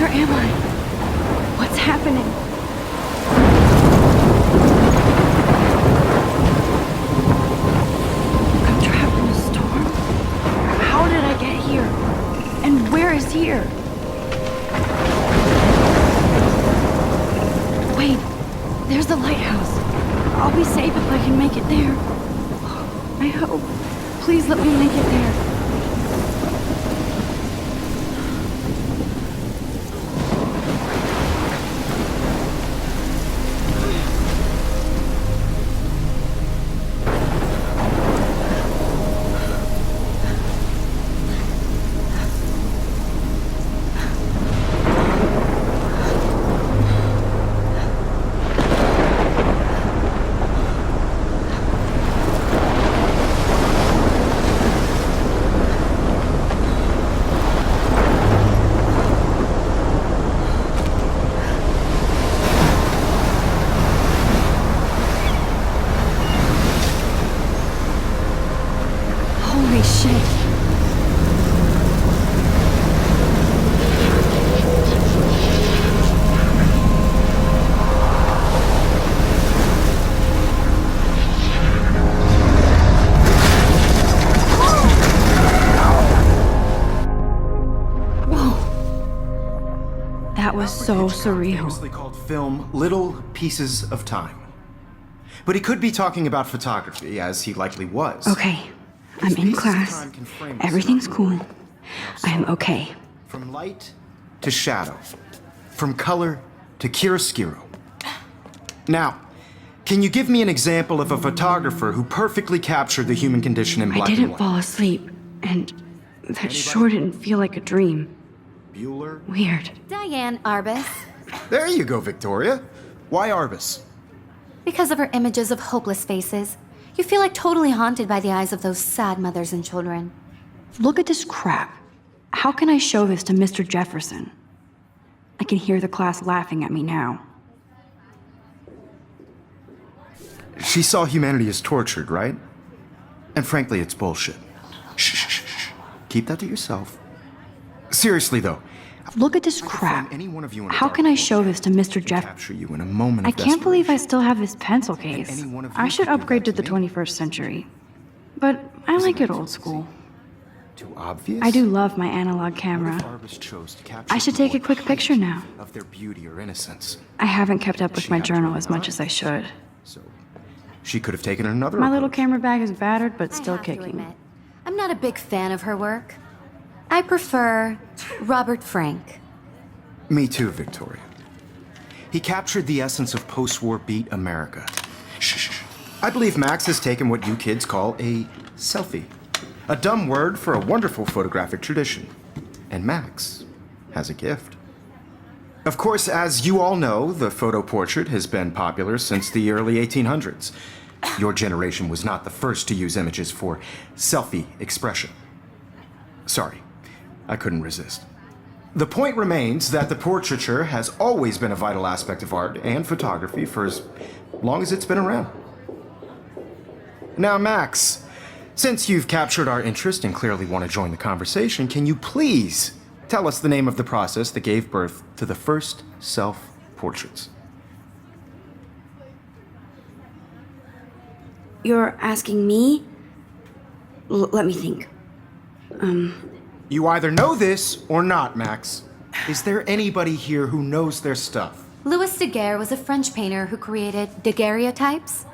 Where am I? What's happening? I'm trapped in a storm? How did I get here? And where is here? Wait, there's the lighthouse. I'll be safe if I can make it there. I hope. Please let me make it there. Holy shit. That was so surreal. Famously called film Little Pieces of Time. But he could be talking about photography, as he likely was. Okay, I'm in class. Everything's cool. I am okay. From light to shadow. From color to chiaroscuro. Now, can you give me an example of a photographer who perfectly captured the human condition in black I and didn't white? fall asleep, and that sure didn't feel like a dream. Bueller? Weird. Diane Arbus. There you go, Victoria. Why Arbus? Because of her images of hopeless faces, you feel like totally haunted by the eyes of those sad mothers and children. Look at this crap. How can I show this to Mr. Jefferson? I can hear the class laughing at me now. She saw humanity as tortured, right? And frankly, it's bullshit. Shh, shh, shh, shh. Keep that to yourself. Seriously, though. Look at this crap. Any one of you in a How dark can I hole show this to Mr. Jeff? capture you in a moment I of can't believe I desperation. still have this pencil case. any one of I you should could do upgrade to that the to me. 21st century. But I like it old school. Too obvious? I do love my analog What camera. if Arbus chose to capture I should the take a more quick height picture now. of their beauty or innocence? I haven't kept up with She my had to journal as rely much as I should. So she could have taken another My little approach. camera bag is battered, but I still have to kicking. admit, I'm not a big fan of her work. I prefer Robert Frank. Me too, Victoria. He captured the essence of post-war beat America. Shh, shh, shh. I believe Max has taken what you kids call a selfie. A dumb word for a wonderful photographic tradition. And Max has a gift. Of course, as you all know, the photo portrait has been popular since the early 1800s. Your generation was not the first to use images for selfie expression. Sorry, I couldn't resist. The point remains that the portraiture has always been a vital aspect of art and photography for as long as it's been around. Now, Max, since you've captured our interest and clearly want to join the conversation, can you please tell us the name of the process that gave birth to the first self-portraits? You're asking me? Let me think. You either know this or not, Max. Is there anybody here who knows their stuff? Louis Daguerre was a French painter who created daguerreotypes,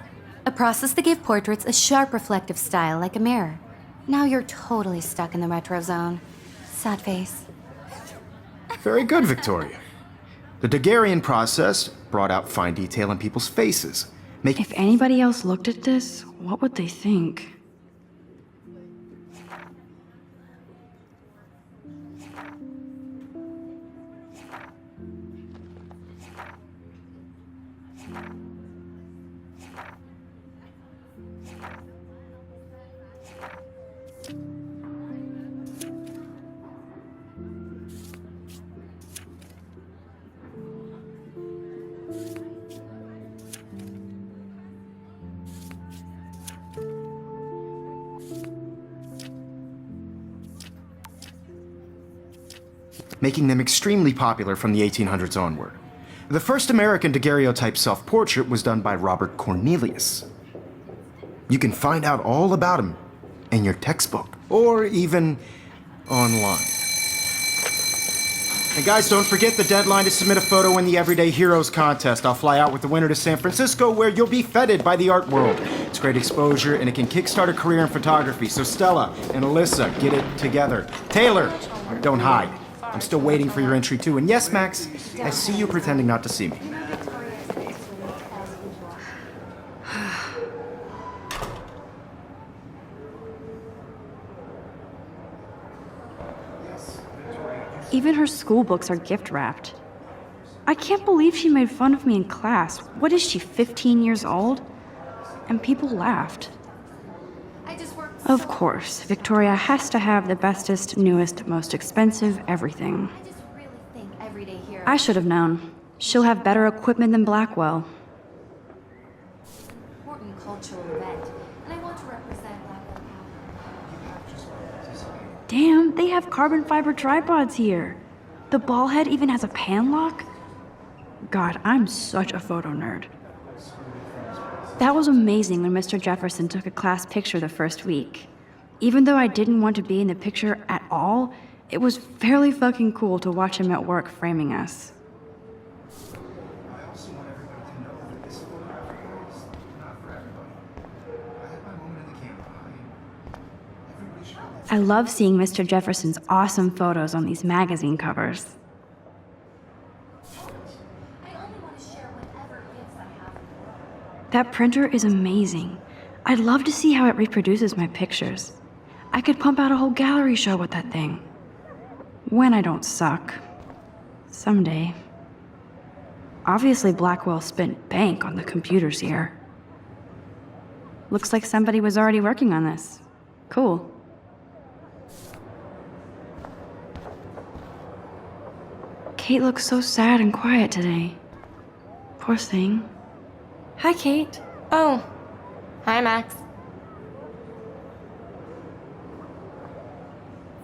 a process that gave portraits a sharp reflective style like a mirror. Now you're totally stuck in the retro zone. Sad face. Very good, Victoria. The Daguerrean process brought out fine detail in people's faces, making If anybody else looked at this, what would they think? making them extremely popular from the 1800s onward. The first American daguerreotype self-portrait was done by Robert Cornelius. You can find out all about him in your textbook, or even online. And guys, don't forget the deadline to submit a photo in the Everyday Heroes contest. I'll fly out with the winner to San Francisco, where you'll be feted by the art world. It's great exposure, and it can kickstart a career in photography. So Stella and Alyssa, get it together. Taylor, don't hide. I'm still waiting for your entry too. And yes, Max, I see you pretending not to see me. Even her school books are gift wrapped. I can't believe she made fun of me in class. What is she, 15 years old? And people laughed. Of course, Victoria has to have the bestest, newest, most expensive everything. I should have known. She'll have better equipment than Blackwell. Important cultural event, and I want to represent Blackwell. Damn, they have carbon fiber tripods here. The ball head even has a pan lock. God, I'm such a photo nerd. That was amazing when Mr. Jefferson took a class picture the first week. Even though I didn't want to be in the picture at all, it was fairly fucking cool to watch him at work framing us. I love seeing Mr. Jefferson's awesome photos on these magazine covers. That printer is amazing. I'd love to see how it reproduces my pictures. I could pump out a whole gallery show with that thing. When I don't suck. Someday. Obviously, Blackwell spent bank on the computers here. Looks like somebody was already working on this. Cool. Kate looks so sad and quiet today. Poor thing. Hi, Kate. Oh, hi, Max.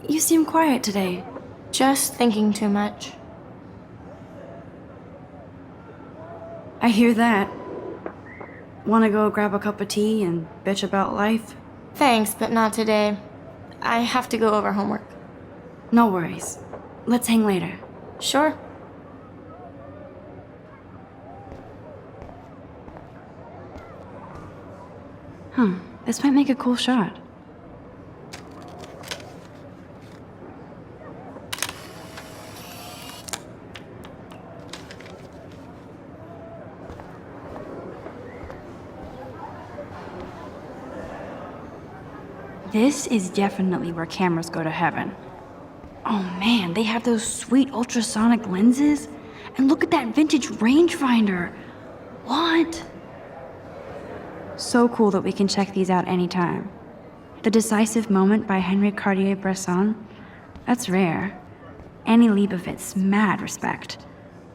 You seem quiet today. Just thinking too much. I hear that. Wanna go grab a cup of tea and bitch about life? Thanks, but not today. I have to go over homework. No worries. Let's hang later. Sure. This might make a cool shot. This is definitely where cameras go to heaven. Oh man, they have those sweet ultrasonic lenses. And look at that vintage rangefinder. What? So cool that we can check these out anytime. The Decisive Moment by Henry Cartier-Bresson. That's rare. Annie Leibovitz, mad respect.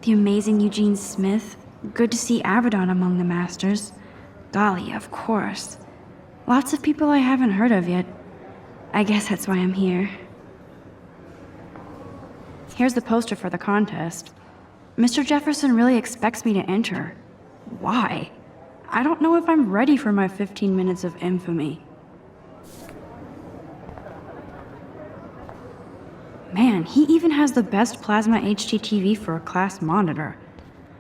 The amazing Eugene Smith. Good to see Avedon among the masters. Golly, of course. Lots of people I haven't heard of yet. I guess that's why I'm here. Here's the poster for the contest. Mr. Jefferson really expects me to enter. Why? I don't know if I'm ready for my 15 minutes of infamy. Man, he even has the best plasma HDTV for a class monitor.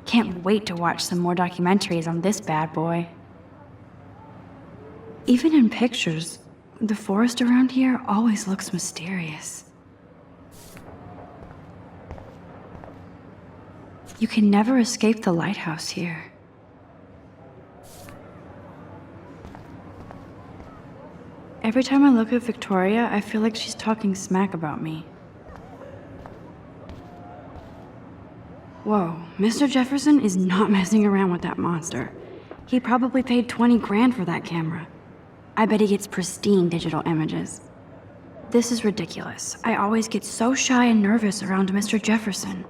Can't wait to watch some more documentaries on this bad boy. Even in pictures, the forest around here always looks mysterious. You can never escape the lighthouse here. Every time I look at Victoria, I feel like she's talking smack about me. Whoa, Mr. Jefferson is not messing around with that monster. He probably paid 20 grand for that camera. I bet he gets pristine digital images. This is ridiculous. I always get so shy and nervous around Mr. Jefferson.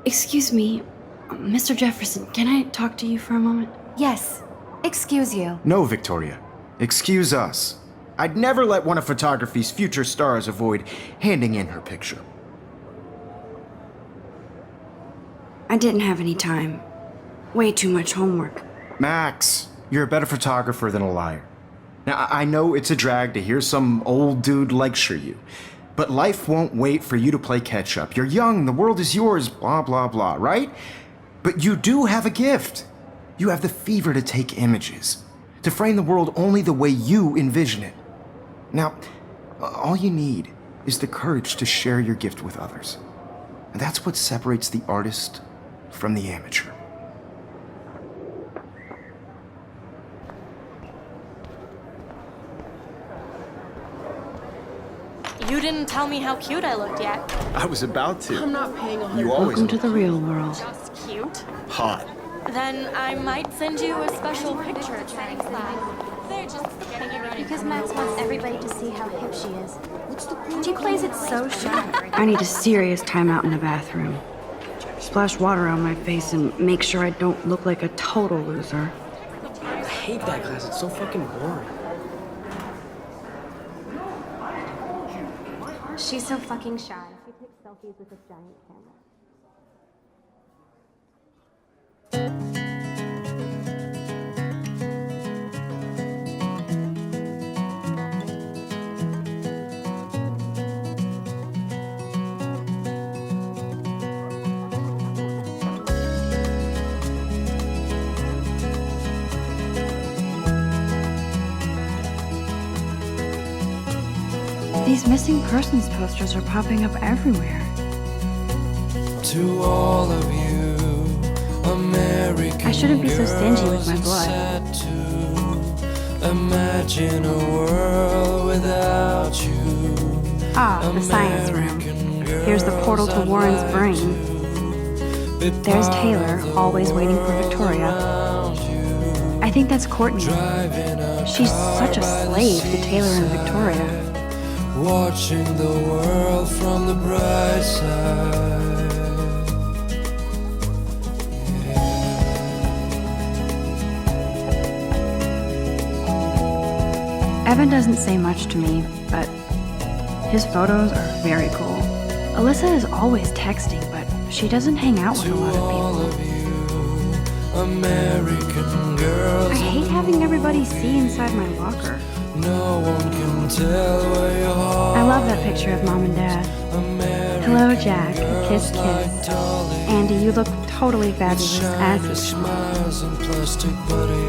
Excuse me, Mr. Jefferson, can I talk to you for a moment? Yes. Excuse you. No, Victoria. Excuse us. I'd never let one of photography's future stars avoid handing in her picture. I didn't have any time. Way too much homework. Max, you're a better photographer than a liar. Now, I know it's a drag to hear some old dude lecture you, but life won't wait for you to play catch up. You're young, the world is yours, blah, blah, blah, right? But you do have a gift. You have the fever to take images, to frame the world only the way you envision it. Now, all you need is the courage to share your gift with others. And that's what separates the artist from the amateur. You didn't tell me how cute I looked yet. I was about to. I'm not paying 100. You always Welcome to the real world. Just cute. hot. Then I might send you a special picture during class. They're just getting you ready. Because Max wants everybody to see how hip she is. She plays it so shy. I need a serious timeout in the bathroom. Splash water on my face and make sure I don't look like a total loser. I hate that class. It's so fucking boring. She's so fucking shy. She takes selfies with a giant camera. These missing persons posters are popping up everywhere. To all of you, American I shouldn't be so stingy with my girls, blood. it's sad to imagine a world without you. Ah, the science room. Here's the portal to Warren's brain. There's Taylor, always waiting for Victoria. I think that's Courtney. She's such a slave to Taylor and Victoria. Watching the world from the bright side. Evan doesn't say much to me, but his photos are very cool. Alyssa is always texting, but she doesn't hang out with a lot All of of people. you, American girls. I hate having everybody see inside my locker. No one can tell where your heart. I love that picture of Mom and Dad. Hello, Jack. Kiss, kiss. Andy, you look totally fabulous as Shiny usual. smiles and plastic buddy.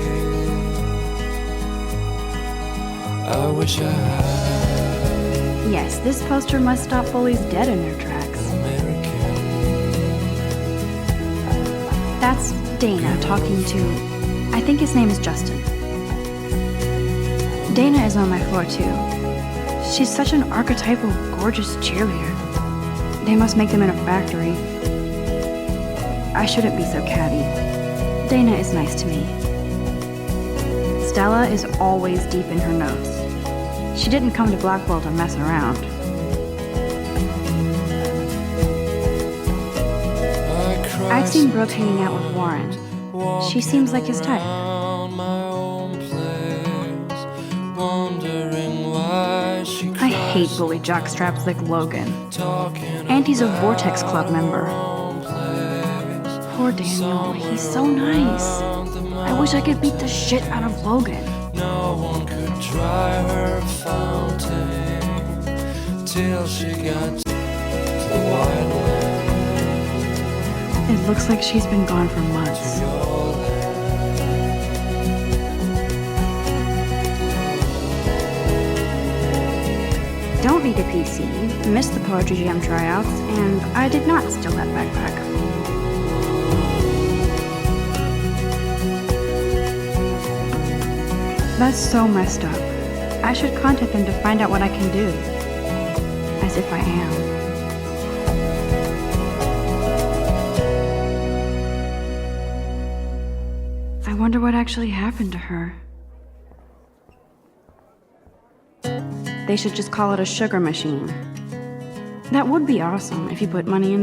I wish I had Yes, this poster must stop bullies dead in their tracks. American. That's Dana talking to, I think his name is Justin. Dana is on my floor too. She's such an archetypal, gorgeous cheerleader. They must make them in a factory. I shouldn't be so catty. Dana is nice to me. Stella is always deep in her notes. She didn't come to Blackwell to mess around. I've seen Brooke hanging out with Warren. She seems like his type. Found my own place, wondering why she I hate bully jockstraps like Logan. talking And he's a Vortex Club member. Poor Daniel, he's so nice. I wish I could beat the shit out of Logan. No one could dry her fountain till she got to the wild land. It looks like she's been gone for months. Don't need a PC, missed the Poetry Jam tryouts, and I did not steal that backpack. That's so messed up. I should contact them to find out what I can do. As if I am. I wonder what actually happened to her. They should just call it a sugar machine. That would be awesome if you put money in.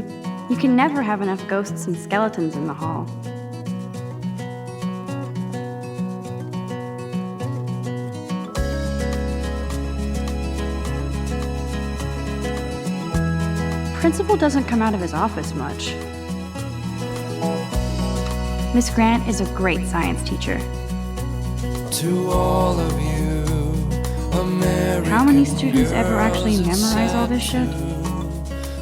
You can never have enough ghosts and skeletons in the hall. Principal doesn't come out of his office much. Miss Grant is a great science teacher. To all of you, American How many students ever actually girls memorize all this shit?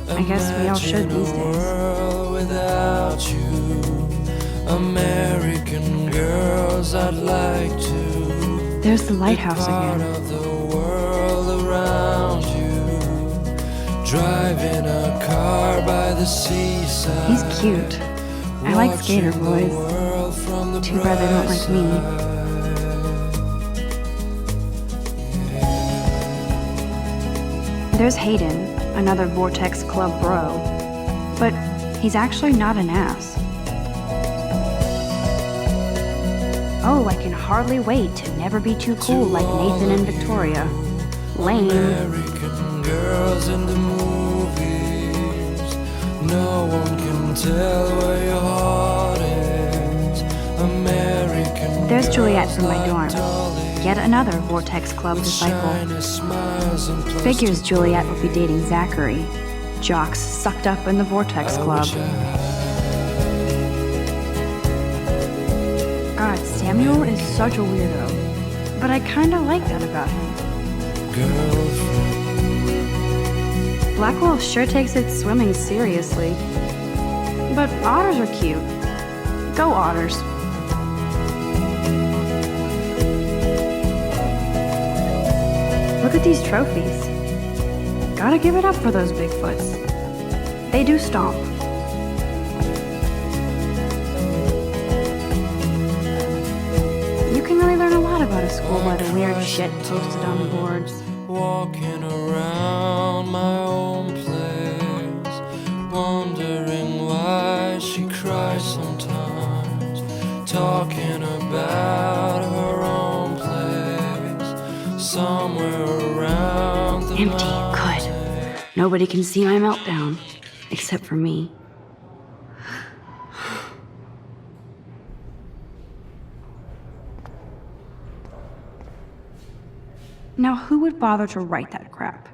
I guess we all should these days. world without you. American girls, I'd like to There's the lighthouse part again. of the world around you. Driving a car by the seaside. He's cute. I like skater watching the boys. world from the Too bad they don't like me. There's Hayden, another Vortex Club bro. But he's actually not an ass. Oh, I can hardly wait to never be too cool like Nathan and Victoria. Lame. American girls in the movies. No one can tell where your heart is. American There's Juliet from my girls dorm. like dollies Yet another Vortex Club with disciple. shiny smiles and plastic Figures Juliet would be dating Zachary. Jocks sucked up in the Vortex Club. God, Samuel is such a weirdo. But I kinda like that about him. girlfriend. Blackwell sure takes its swimming seriously. But otters are cute. Go otters. Look at these trophies. Gotta give it up for those Bigfoots. They do stomp. You can really learn a lot about a school by the weird shit posted on the boards. Walking around my own place, wondering why she cries sometimes, talking about her own place, somewhere around the Empty. Good. Nobody can see my meltdown. Except for me. Now, who would bother to write that crap?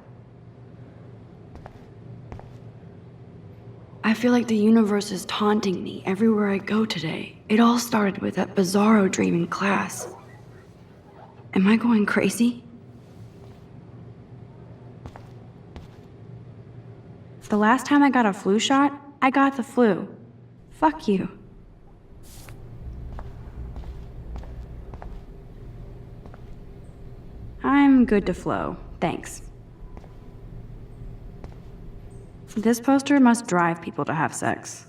I feel like the universe is taunting me everywhere I go today. It all started with that bizarro dream in class. Am I going crazy? The last time I got a flu shot, I got the flu. Fuck you. I'm good to flow, thanks. This poster must drive people to have sex.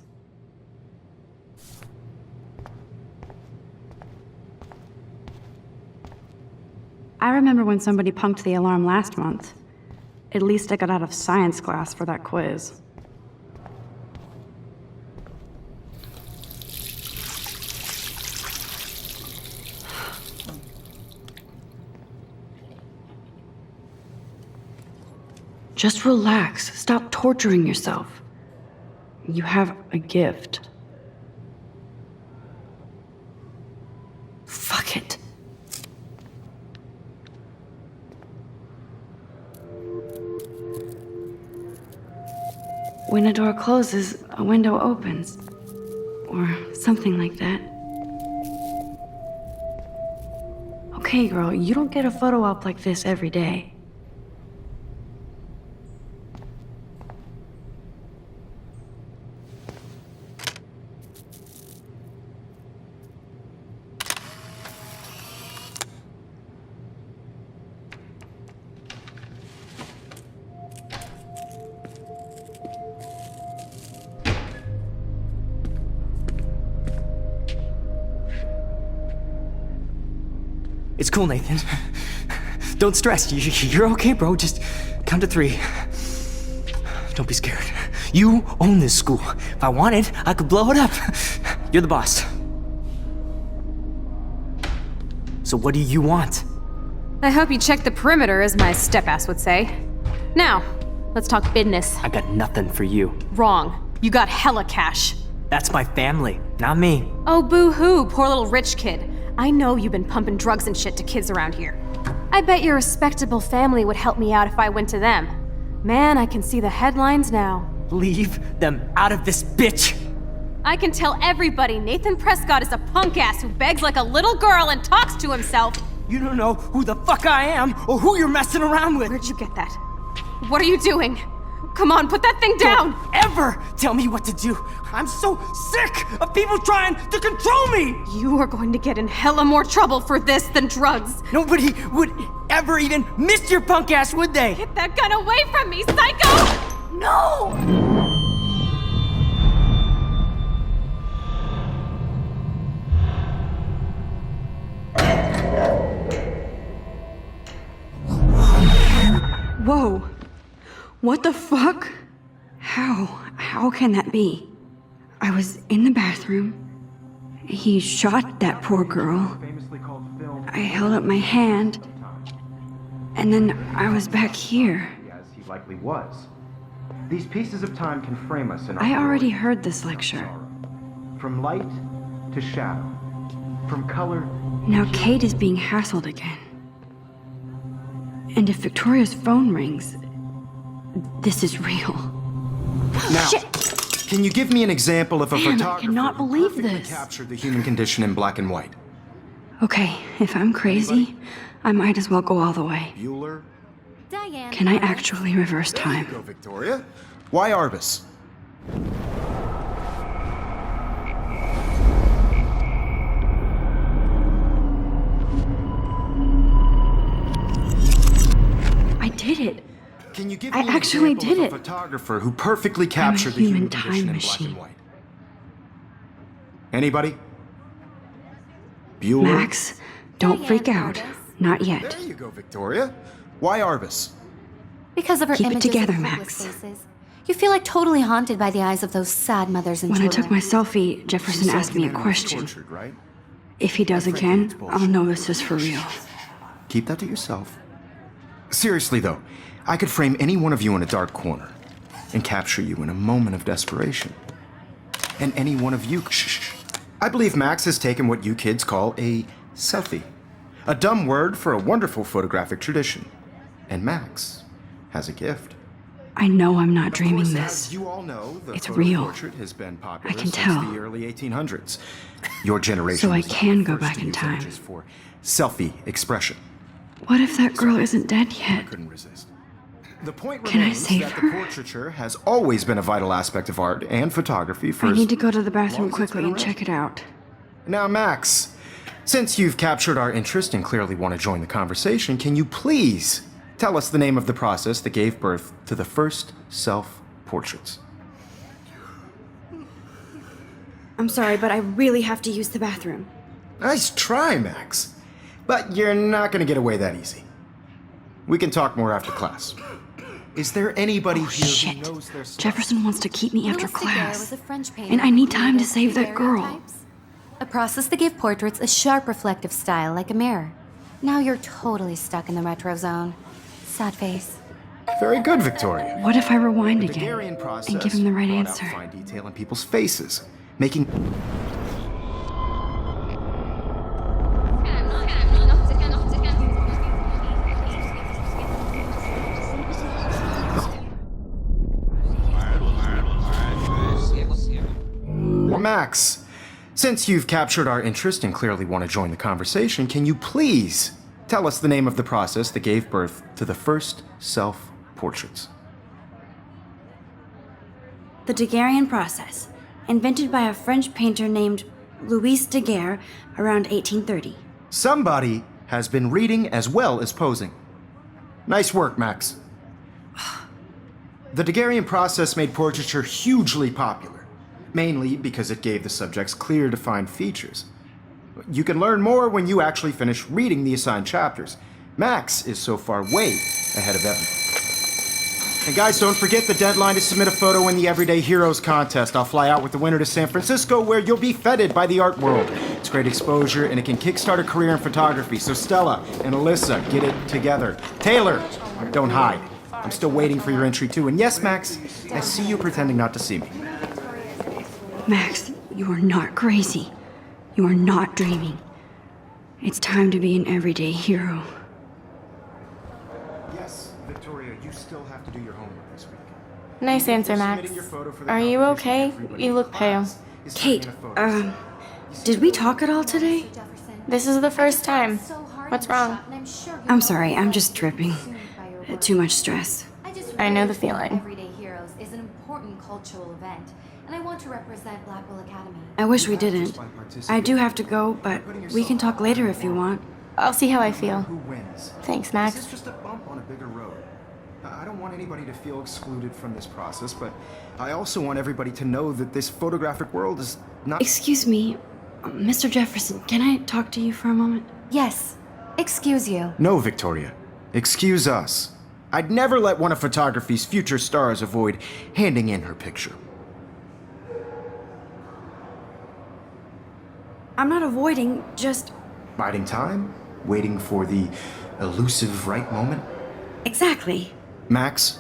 I remember when somebody punked the alarm last month. At least I got out of science class for that quiz. Just relax. Stop torturing yourself. You have a gift. Fuck it. When a door closes, a window opens. Or something like that. Okay, girl, you don't get a photo op like this every day. It's cool, Nathan. Don't stress. You're okay, bro. Just count to 3. Don't be scared. You own this school. If I wanted, I could blow it up. You're the boss. So what do you want? I hope you checked the perimeter, as my step-ass would say. Now, let's talk business. I got nothing for you. Wrong. You got hella cash. That's my family, not me. Oh, boo-hoo, poor little rich kid. I know you've been pumping drugs and shit to kids around here. I bet your respectable family would help me out if I went to them. Man, I can see the headlines now. Leave them out of this bitch. I can tell everybody Nathan Prescott is a punk ass who begs like a little girl and talks to himself. You don't know who the fuck I am or who you're messing around with. Where'd you get that? What are you doing? Come on, put that thing down! Don't ever tell me what to do. I'm so sick of people trying to control me. You are going to get in hella more trouble for this than drugs. Nobody would ever even miss your punk ass, would they? Get that gun away from me, psycho! No! Whoa. What the fuck? How can that be? I was in the bathroom. He shot that poor girl. I held up my hand. And then I was back here. As he likely was. These pieces of time can frame us in our I already glory. heard this lecture. From light to shadow. From color. Now Kate is being hassled again. And if Victoria's phone rings, this is real. Now, Shit! can you give me an example of a Man, I photographer cannot who believe perfectly this. captured the human condition in black and white? Okay, if I'm crazy, I might as well go all the way. Bueller? Diane. Can I actually reverse There you time? go, Victoria. Why Arbus? I did it. Can you give I me an actually example did of a it. photographer who perfectly captured the human human time condition in black machine. and white? Anybody? Bueller? Max, don't Diane freak out. Arbus. Not yet. There you go, Victoria. Why Arbus? Because of her Keep it images together, of Max. hopeless faces. You feel like totally haunted by the eyes of those sad mothers and When I children. took my selfie, Jefferson asked me a question. Tortured, right? If he does again, I'll know this is for real. Keep that to yourself. Seriously, though, I could frame any one of you in a dark corner and capture you in a moment of desperation. And any one of you... Shh. I believe Max has taken what you kids call a selfie. A dumb word for a wonderful photographic tradition. And Max has a gift. I know I'm not Of dreaming course, this. as you all know, the It's photo real. portrait has been popular I can since tell. the early 1800s. Your generation So I was not can the go first back to in use time. images for selfie expression. What if that girl isn't dead yet? Couldn't resist. The point Can I remains save that her? the portraiture has always been a vital aspect of art and photography for I as need to go to the long bathroom as it's quickly been and around. check it out. Now, Max, since you've captured our interest and clearly want to join the conversation, can you please tell us the name of the process that gave birth to the first self-portraits? I'm sorry, but I really have to use the bathroom. Nice try, Max. But you're not going to get away that easy. We can talk more after class. Is there anybody here Shit. who knows their stuff? Jefferson wants to keep me after Louis Daguerre class. was a French painter And I who need time to created save that girl. daguerreotypes, a process that gave portraits a sharp reflective style like a mirror. Now you're totally stuck in the retro zone. Sad face. Very good, Victoria. What if I rewind The again Daguerrean process and give him the right brought out answer? fine detail in people's faces, making Max, since you've captured our interest and clearly want to join the conversation, can you please tell us the name of the process that gave birth to the first self-portraits? The Daguerrean process, invented by a French painter named Louis Daguerre around 1830. Somebody has been reading as well as posing. Nice work, Max. The Daguerrean process made portraiture hugely popular, mainly because it gave the subjects clear, defined features. You can learn more when you actually finish reading the assigned chapters. Max is so far way ahead of everyone. And guys, don't forget the deadline to submit a photo in the Everyday Heroes contest. I'll fly out with the winner to San Francisco, where you'll be feted by the art world. It's great exposure, and it can kickstart a career in photography. So Stella and Alyssa, get it together. Taylor, don't hide. I'm still waiting for your entry too. And yes, Max, I see you pretending not to see me. Max, you are not crazy. You are not dreaming. It's time to be an everyday hero. Yes, Victoria, you still have to do your homework this week. Nice answer, Max. Are you okay? You look pale. Kate, did we talk at all today? This is the first time. What's wrong? I'm sorry, I'm just tripping. Too much stress. I know the feeling. Everyday Heroes is an important cultural event, and I want to represent Blackwell Academy. I wish we didn't. I do have to go, but we can talk later if you want. I'll see how I feel. Who wins? Thanks, This Max. is just a bump on a bigger road. I don't want anybody to feel excluded from this process, but I also want everybody to know that this photographic world is not. Excuse me, Mr. Jefferson, can I talk to you for a moment? Yes, excuse you. No, Victoria. Excuse us. I'd never let one of photography's future stars avoid handing in her picture. I'm not avoiding, just. Biding time? Waiting for the elusive right moment? Exactly. Max,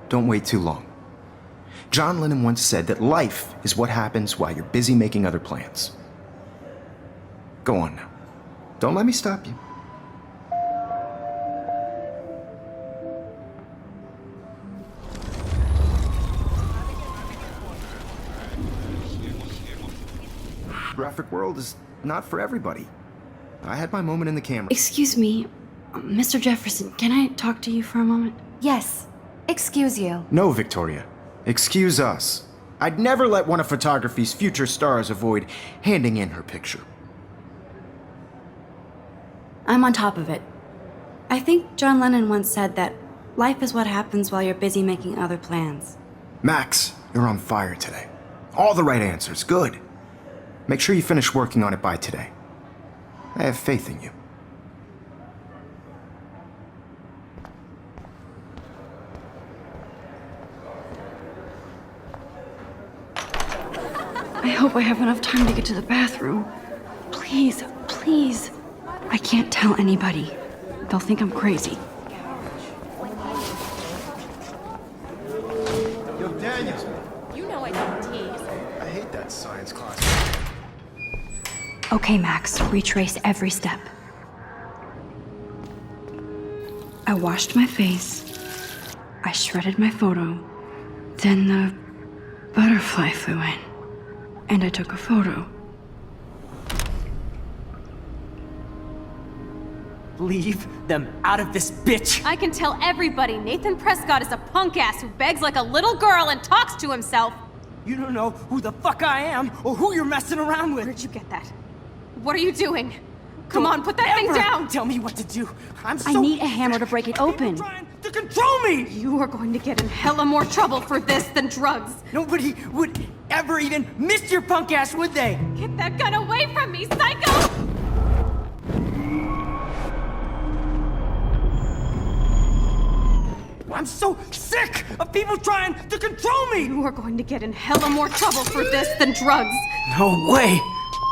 don't wait too long. John Lennon once said that life is what happens while you're busy making other plans. Go on now. Don't let me stop you. Graphic world is not for everybody. I had my moment in the camera. Excuse me, Mr. Jefferson, can I talk to you for a moment? Yes, excuse you. No, Victoria. Excuse us. I'd never let one of photography's future stars avoid handing in her picture. I'm on top of it. I think John Lennon once said that life is what happens while you're busy making other plans. Max, you're on fire today. All the right answers. Good. Make sure you finish working on it by today. I have faith in you. I hope I have enough time to get to the bathroom. Please, please. I can't tell anybody. They'll think I'm crazy. Yo, Daniels. You know I don't tease. I hate that science class. Okay, Max, retrace every step. I washed my face. I shredded my photo. Then the butterfly flew in. And I took a photo. Leave them out of this bitch! I can tell everybody Nathan Prescott is a punk ass who begs like a little girl and talks to himself. You don't know who the fuck I am or who you're messing around with. Where'd you get that? What are you doing? Come on, put that thing Ever down! Tell me what to do. I need a hammer to break it open. Trying to control me! You are going to get in hella more trouble for this than drugs. Nobody would ever even miss your punk ass, would they? Get that gun away from me, psycho! I'm so sick of people trying to control me! You are going to get in hella more trouble for this than drugs. No way!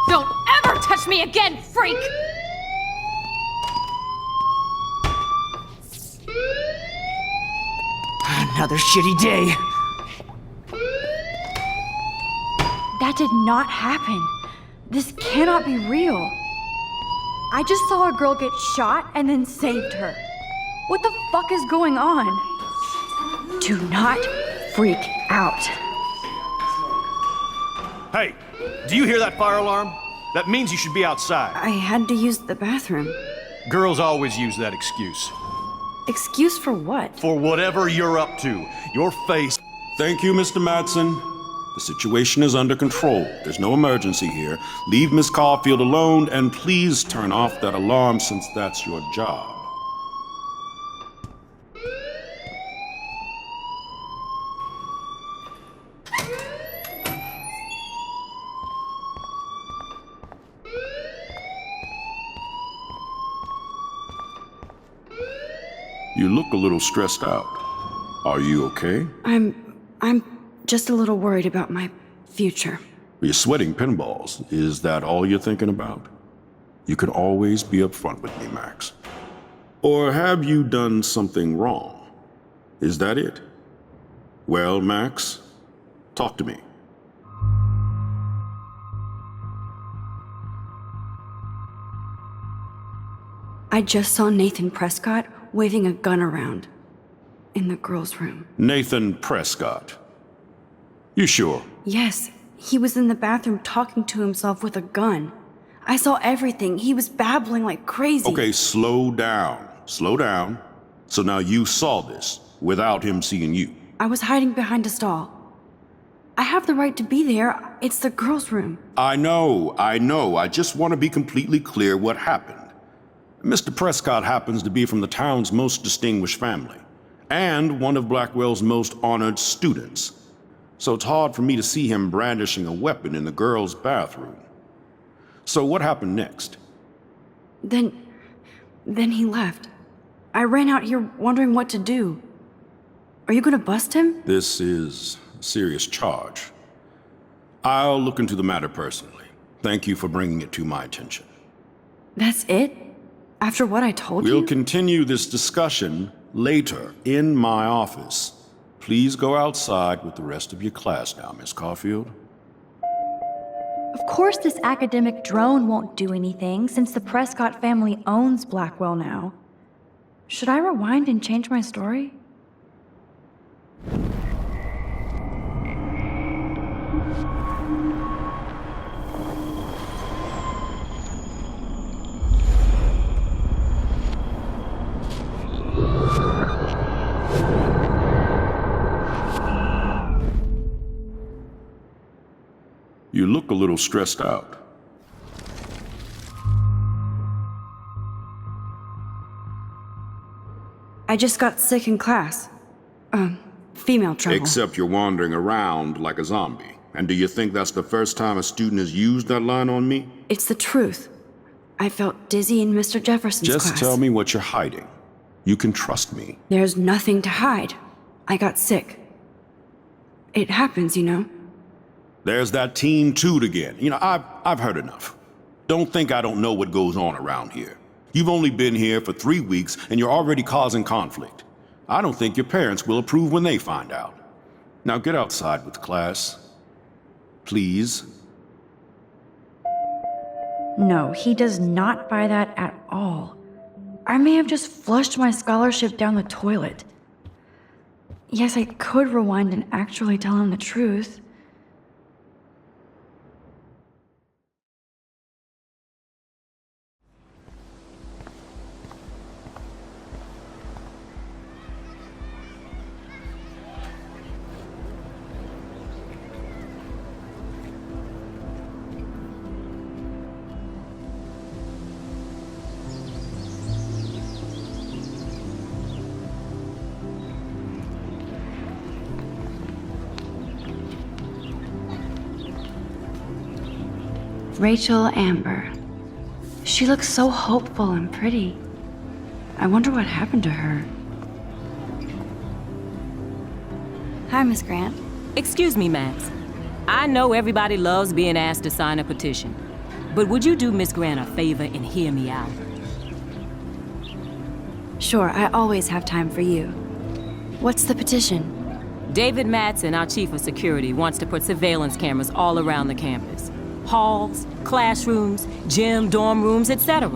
Don't ever touch me again, freak! Another shitty day. That did not happen. This cannot be real. I just saw a girl get shot and then saved her. What the fuck is going on? Do not freak out. Hey, do you hear that fire alarm? That means you should be outside. I had to use the bathroom. Girls always use that excuse. Excuse for what? For whatever you're up to. Your face. Thank you, Mr. Madsen. The situation is under control. There's no emergency here. Leave Miss Caulfield alone, and please turn off that alarm since that's your job. You look a little stressed out. Are you okay? I'm just a little worried about my future. You're sweating pinballs. Is that all you're thinking about? You can always be upfront with me, Max. Or have you done something wrong? Is that it? Well, Max, talk to me. I just saw Nathan Prescott waving a gun around in the girls' room. Nathan Prescott. You sure? Yes, He was in the bathroom talking to himself with a gun. I saw everything. He was babbling like crazy. Okay, slow down. Slow down. So now you saw this without him seeing you. I was hiding behind a stall. I have the right to be there. It's the girls' room. I know. I just want to be completely clear what happened. Mr. Prescott happens to be from the town's most distinguished family, and one of Blackwell's most honored students. So it's hard for me to see him brandishing a weapon in the girls' bathroom. So what happened next? Then he left. I ran out here wondering what to do. Are you gonna bust him? This is a serious charge. I'll look into the matter personally. Thank you for bringing it to my attention. That's it? After what I told you? We'll continue this discussion later in my office. Please go outside with the rest of your class now, Miss Caulfield. Of course this academic drone won't do anything since the Prescott family owns Blackwell now. Should I rewind and change my story? You look a little stressed out. I just got sick in class. Female trouble. Except you're wandering around like a zombie. And do you think that's the first time a student has used that line on me? It's the truth. I felt dizzy in Mr. Jefferson's class. Just tell me what you're hiding. You can trust me. There's nothing to hide. I got sick. It happens, you know. There's that teen toot again. You know, I've heard enough. Don't think I don't know what goes on around here. You've only been here for 3 weeks and you're already causing conflict. I don't think your parents will approve when they find out. Now get outside with class. Please. No, he does not buy that at all. I may have just flushed my scholarship down the toilet. Yes, I could rewind and actually tell him the truth. Rachel Amber. She looks so hopeful and pretty. I wonder what happened to her. Hi, Miss Grant. Excuse me, Max. I know everybody loves being asked to sign a petition, but would you do Miss Grant a favor and hear me out? Sure, I always have time for you. What's the petition? David Madsen, our chief of security, wants to put surveillance cameras all around the campus. Halls, classrooms, gym, dorm rooms, etc.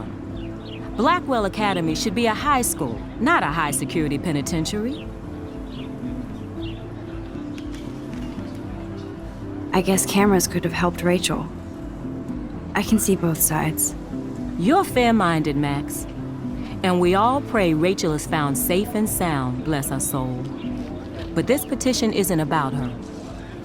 Blackwell Academy should be a high school, not a high-security penitentiary. I guess cameras could have helped Rachel. I can see both sides. You're fair-minded, Max. And we all pray Rachel is found safe and sound, bless her soul. But this petition isn't about her.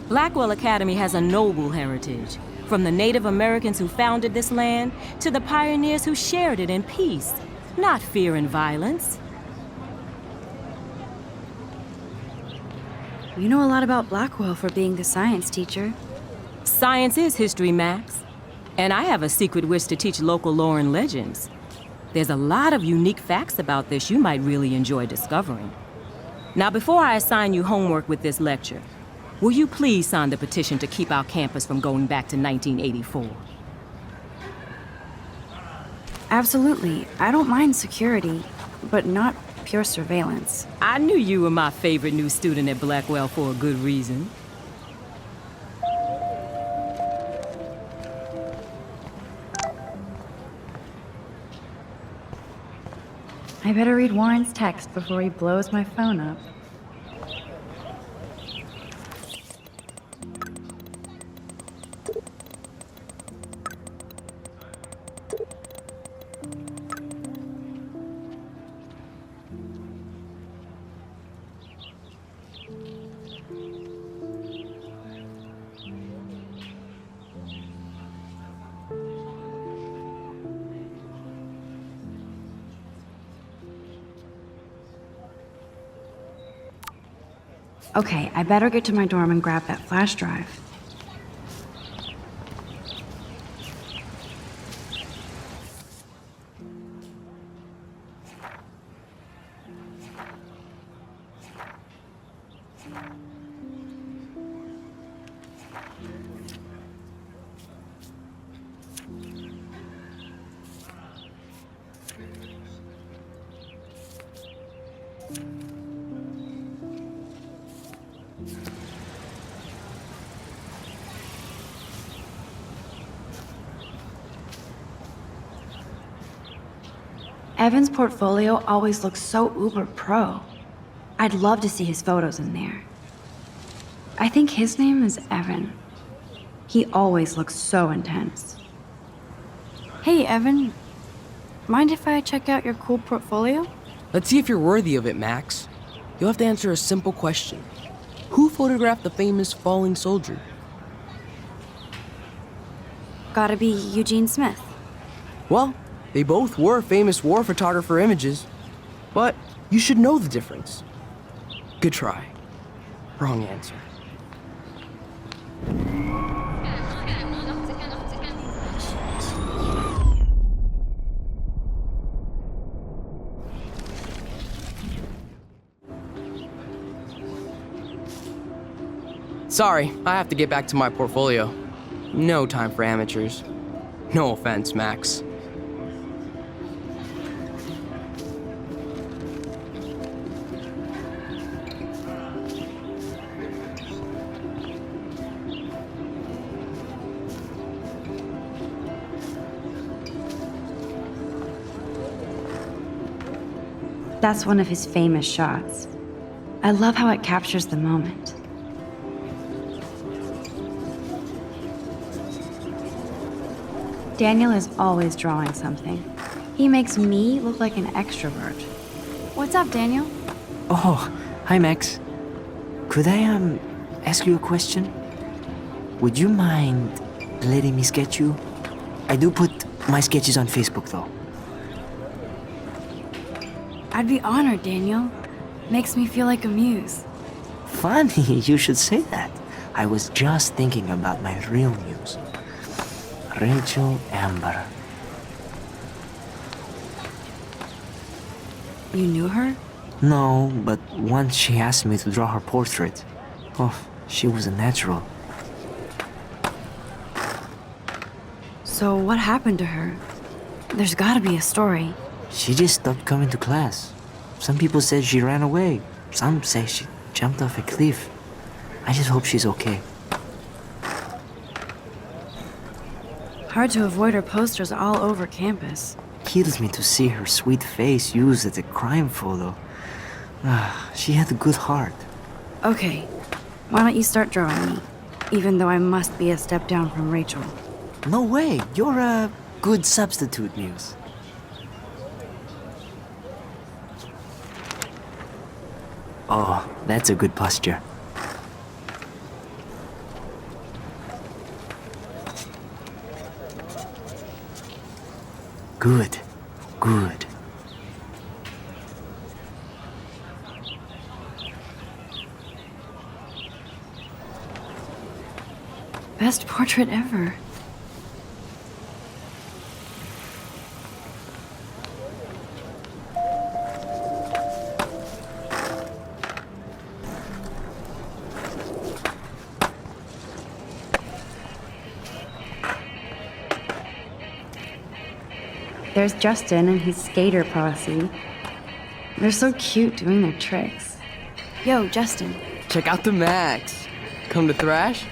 Blackwell Academy has a noble heritage. From the Native Americans who founded this land to the pioneers who shared it in peace, not fear and violence. You know a lot about Blackwell for being the science teacher. Science is history, Max. And I have a secret wish to teach local lore and legends. There's a lot of unique facts about this you might really enjoy discovering. Now, before I assign you homework with this lecture, will you please sign the petition to keep our campus from going back to 1984? Absolutely. I don't mind security, but not pure surveillance. I knew you were my favorite new student at Blackwell for a good reason. I better read Warren's text before he blows my phone up. Okay, I better get to my dorm and grab that flash drive. Evan's portfolio always looks so uber pro. I'd love to see his photos in there. I think his name is Evan. He always looks so intense. Hey, Evan. Mind if I check out your cool portfolio? Let's see if you're worthy of it, Max. You'll have to answer a simple question. Who photographed the famous falling soldier? Gotta be Eugene Smith. Well, they both were famous war photographer images, but you should know the difference. Good try. Wrong answer. Sorry, I have to get back to my portfolio. No time for amateurs. No offense, Max. That's one of his famous shots. I love how it captures the moment. Daniel is always drawing something. He makes me look like an extrovert. What's up, Daniel? Oh, hi, Max. Could I, ask you a question? Would you mind letting me sketch you? I do put my sketches on Facebook, though. I'd be honored, Daniel. Makes me feel like a muse. Funny, you should say that. I was just thinking about my real muse. Rachel Amber. You knew her? No, but once she asked me to draw her portrait. Oh, she was a natural. So what happened to her? There's gotta be a story. She just stopped coming to class. Some people said she ran away. Some say she jumped off a cliff. I just hope she's okay. Hard to avoid her posters all over campus. Kills me to see her sweet face used as a crime photo. She had a good heart. Okay, why don't you start drawing me? Even though I must be a step down from Rachel. No way, you're a good substitute, Muse. Oh, that's a good posture. Good, good. Best portrait ever. There's Justin and his skater posse. They're so cute doing their tricks. Yo, Justin. Check out the Max. Come to thrash?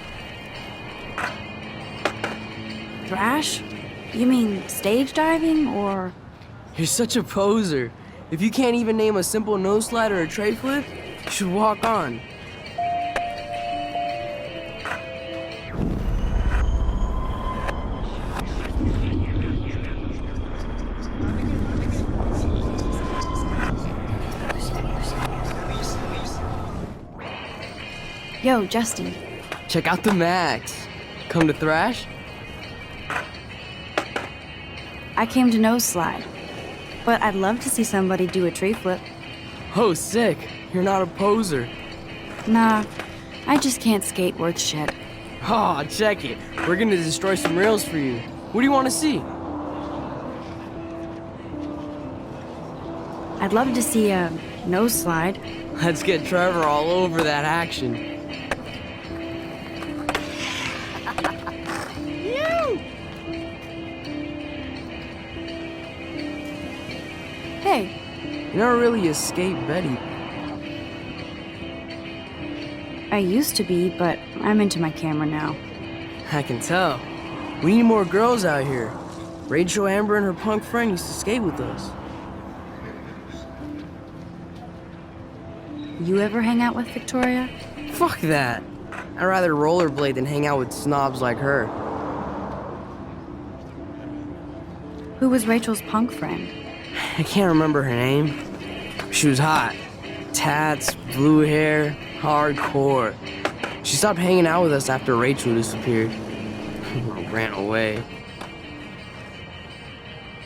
Thrash? You mean stage diving, or...? You're such a poser. If you can't even name a simple nose slide or a tray flip, you should walk on. Yo, Justin. Check out the Max. Come to thrash? I came to nose slide, but I'd love to see somebody do a tree flip. Oh, sick. You're not a poser. Nah, I just can't skate worth shit. Aw, check it. We're gonna destroy some rails for you. What do you want to see? I'd love to see a nose slide. Let's get Trevor all over that action. Hey, You never really escaped Betty. I used to be, but I'm into my camera now. I can tell. We need more girls out here. Rachel, Amber, and her punk friend used to skate with us. You ever hang out with Victoria? Fuck that. I'd rather rollerblade than hang out with snobs like her. Who was Rachel's punk friend? I can't remember her name. She was hot. Tats, blue hair, hardcore. She stopped hanging out with us after Rachel disappeared. Ran away.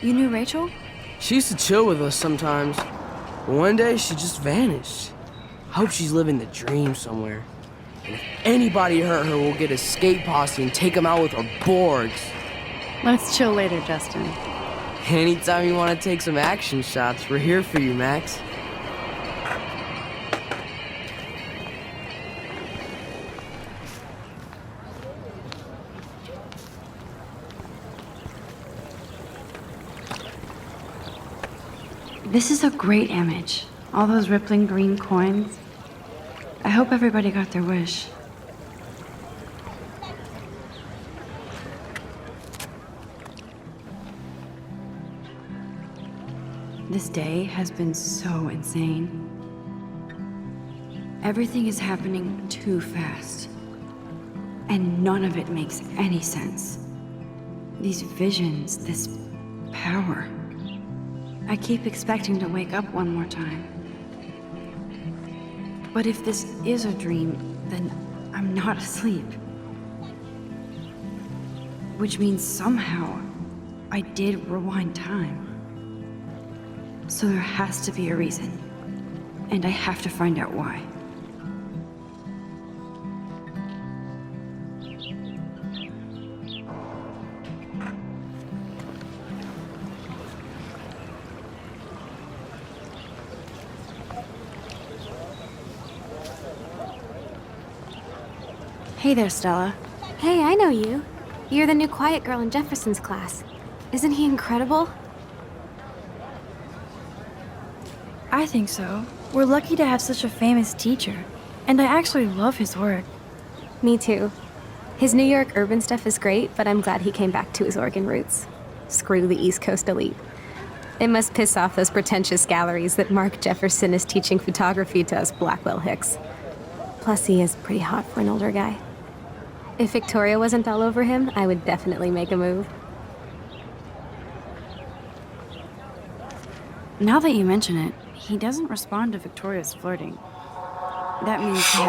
You knew Rachel? She used to chill with us sometimes. But one day, she just vanished. I hope she's living the dream somewhere. And if anybody hurt her, we'll get a skate posse and take them out with our boards. Let's chill later, Justin. Anytime you want to take some action shots, we're here for you, Max. This is a great image. All those rippling green coins. I hope everybody got their wish. This day has been so insane. Everything is happening too fast. And none of it makes any sense. These visions, this power. I keep expecting to wake up one more time. But if this is a dream, then I'm not asleep. Which means somehow I did rewind time. So there has to be a reason. And I have to find out why. Hey there, Stella. Hey, I know you. You're the new quiet girl in Jefferson's class. Isn't he incredible? I think so. We're lucky to have such a famous teacher. And I actually love his work. Me too. His New York urban stuff is great, but I'm glad he came back to his Oregon roots. Screw the East Coast elite. It must piss off those pretentious galleries that Mark Jefferson is teaching photography to us Blackwell Hicks. Plus, he is pretty hot for an older guy. If Victoria wasn't all over him, I would definitely make a move. Now that you mention it, he doesn't respond to Victoria's flirting. That means he...